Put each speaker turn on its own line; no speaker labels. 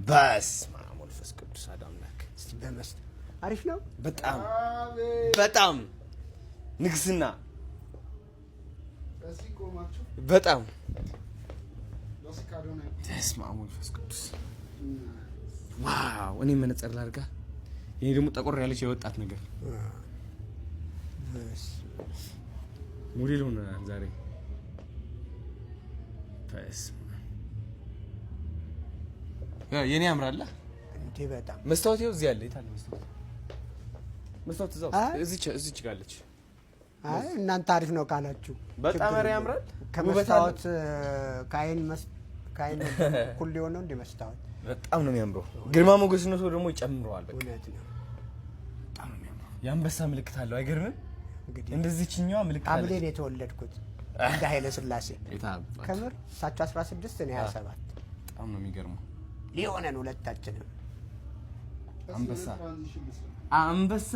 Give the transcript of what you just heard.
በስመ አብ ወመንፈስ ቅዱስ አዳምላክ
እስቲ በመስት አሪፍ ነው
በጣም በጣም ንግስና በጣም በስመ አብ ወመንፈስ ቅዱስ ዋው እኔ መነጽር ላድርጋ ይሄ ደግሞ ጠቆር ያለች የወጣት ነገር ሞዴል ሆነ ዛሬ የኔ ያምራል
እንዴ በጣም
መስታወት ይኸው እዚህ አለ የታለ መስታወት እዛው እዚች ጋለች
አይ እናንተ አሪፍ ነው ካላችሁ
በጣም ያምራል
ከመስታወት ካይን ሁሉ የሆነው እንደ መስታወት
በጣም ነው የሚያምረው ግርማ ሞገስነቱ ደግሞ ይጨምረዋል በቃ
እውነት ነው
በጣም ነው የሚያምረው የአንበሳ ምልክት አለው አይገርምም እንግዲህ እንደዚህኛዋ ምልክት አለ
አብሌን የተወለድኩት እንደ ኃይለ ሥላሴ ከምር ሳቸው 16 ነው 27
በጣም ነው የሚገርመው
ሊሆነን ሁለታችንም
አንበሳ